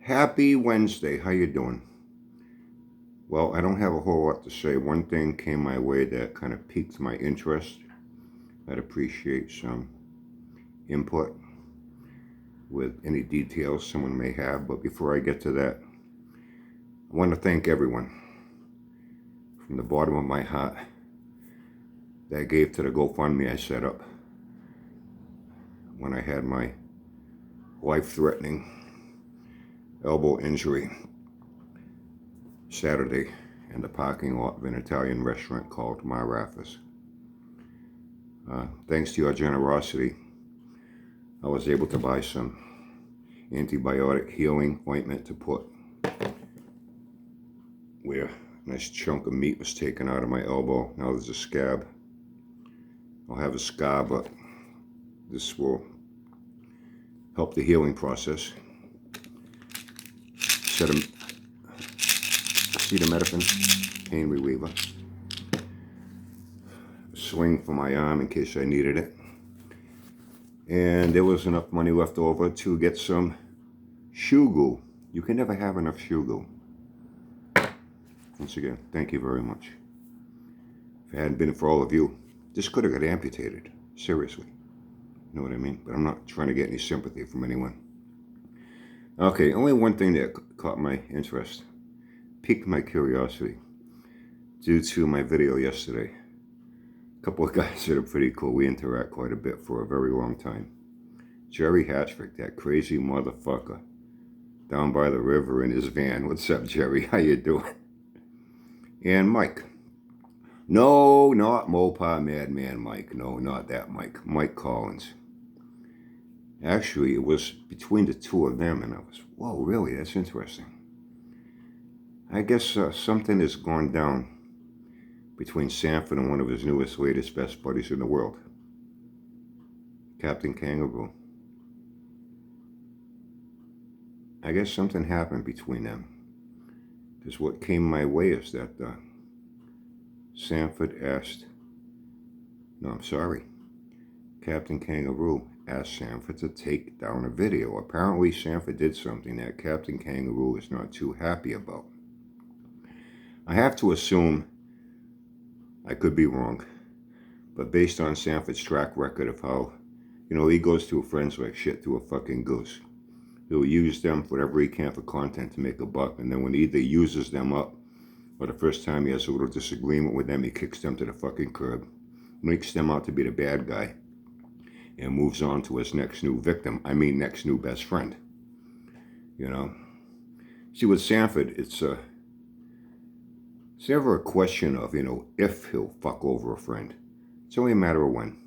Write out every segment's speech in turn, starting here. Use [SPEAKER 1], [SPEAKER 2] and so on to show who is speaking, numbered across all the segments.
[SPEAKER 1] Happy Wednesday. How you doing? Well, I don't have a whole lot to say. One thing came my way that kind of piqued my interest. I'd appreciate some input with any details someone may have. But before I get to that, I want to thank everyone from the bottom of my heart that gave to the GoFundMe I set up when I had my life-threatening elbow injury Saturday in the parking lot of an Italian restaurant called Maraffa's. Thanks to your generosity, I was able to buy some antibiotic healing ointment to put where a nice chunk of meat was taken out of my elbow. Now there's a scab. I'll have a scar, but this will help the healing process. Acetaminophen pain reliever. Sling for my arm in case I needed it. And there was enough money left over to get some shoe glue. You can never have enough shoe glue. Once again, thank you very much. If it hadn't been for all of you, this could have got amputated. Seriously. You know what I mean? But I'm not trying to get any sympathy from anyone. Okay, only one thing that caught my interest, piqued my curiosity, due to my video yesterday. A couple of guys that are pretty cool. We interact quite a bit for a very long time. Jerry Hatchford, that crazy motherfucker, down by the river in his van. What's up, Jerry? How you doing? And Mike. No, not Mopar Madman Mike. No, not that Mike. Mike Collins. Actually, it was between the two of them, and I was, whoa, really? That's interesting. I guess something has gone down between Sanford and one of his newest, latest, best buddies in the world, Captain Kangaroo. I guess something happened between them. Because what came my way is that Captain Kangaroo asked Sanford to take down a video. Apparently, Sanford did something that Captain Kangaroo is not too happy about. I have to assume, I could be wrong, but based on Sanford's track record of how, he goes through friends like shit through a fucking goose. He'll use them for whatever he can for content to make a buck, and then when he either uses them up, or the first time he has a little disagreement with them, he kicks them to the fucking curb, makes them out to be the bad guy, and moves on to his next new victim. I mean, next new best friend. See, with Sanford, it's never a question of, if he'll fuck over a friend. It's only a matter of when.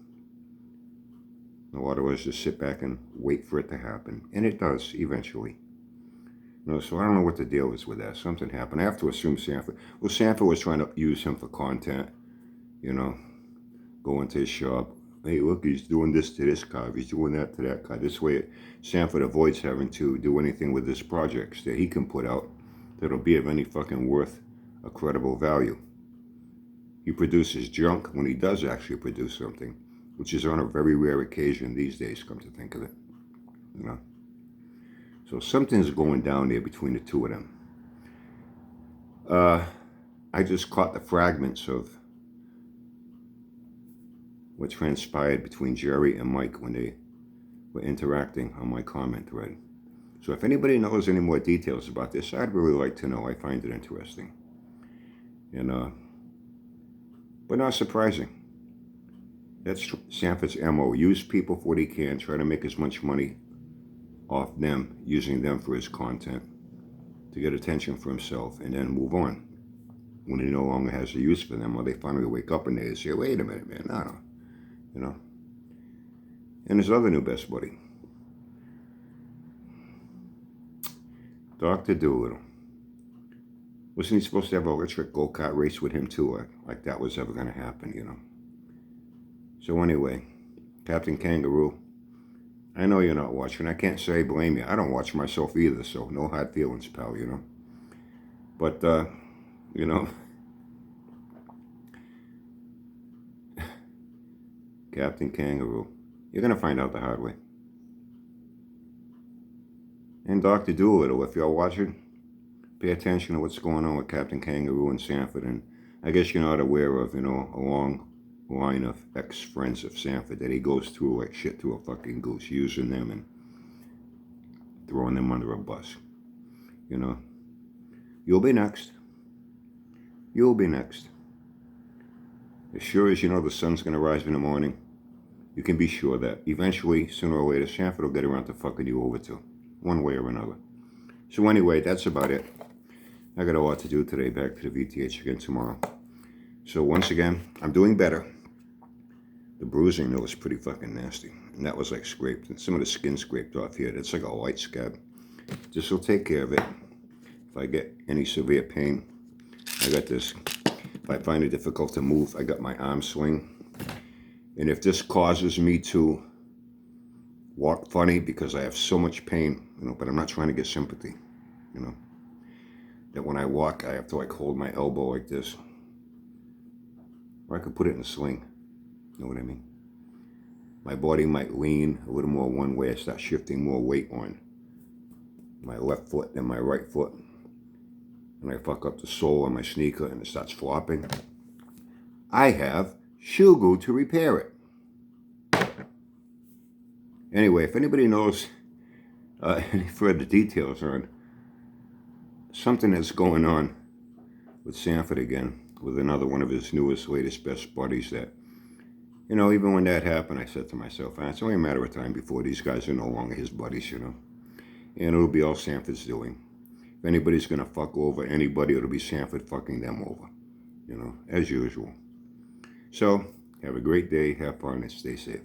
[SPEAKER 1] A lot of us just sit back and wait for it to happen. And it does, eventually. So I don't know what the deal is with that. Something happened. I have to assume Sanford. Well, Sanford was trying to use him for content. Go into his shop. Hey, look, he's doing this to this car. He's doing that to that car. This way, Sanford avoids having to do anything with his projects that he can put out that'll be of any fucking worth, a credible value. He produces junk when he does actually produce something, which is on a very rare occasion these days, come to think of it. So something's going down there between the two of them. I just caught the fragments of what transpired between Jerry and Mike when they were interacting on my comment thread. So if anybody knows any more details about this, I'd really like to know. I find it interesting. But not surprising. That's Sanford's MO. Use people for what he can, try to make as much money off them, using them for his content, to get attention for himself, and then move on. When he no longer has a use for them, or they finally wake up and they say, wait a minute, man, no. And his other new best buddy, Dr. Doolittle. Wasn't he supposed to have an electric go-kart race with him too? Like that was ever going to happen, So anyway, Captain Kangaroo, I know you're not watching. I can't say I blame you. I don't watch myself either, so no hard feelings, pal, But, Captain Kangaroo, you're going to find out the hard way. And Dr. Doolittle, if you're watching, pay attention to what's going on with Captain Kangaroo and Sanford. And I guess you're not aware of, a long line of ex-friends of Sanford that he goes through like shit to a fucking goose, using them and throwing them under a bus. You'll be next. You'll be next. As sure as the sun's going to rise in the morning, you can be sure that eventually, sooner or later, Sanford will get around to fucking you over too, one way or another. So anyway, that's about it. I got a lot to do today, back to the VTH again tomorrow. So once again, I'm doing better. The bruising, though, was pretty fucking nasty. And that was like scraped, and some of the skin scraped off here. It's like a light scab. This will take care of it. If I get any severe pain, I got this. If I find it difficult to move, I got my arm sling. And if this causes me to walk funny because I have so much pain, but I'm not trying to get sympathy, that when I walk, I have to like hold my elbow like this. Or I could put it in a sling. You know what I mean? My body might lean a little more one way. I start shifting more weight on my left foot than my right foot. And I fuck up the sole on my sneaker and it starts flopping. I have shoe glue to repair it. Anyway, if anybody knows any further details on something that's going on with Sanford again, with another one of his newest, latest, best buddies that, even when that happened, I said to myself, it's only a matter of time before these guys are no longer his buddies, And it'll be all Sanford's doing. If anybody's going to fuck over anybody, it'll be Sanford fucking them over, as usual. So, have a great day, have fun, and stay safe.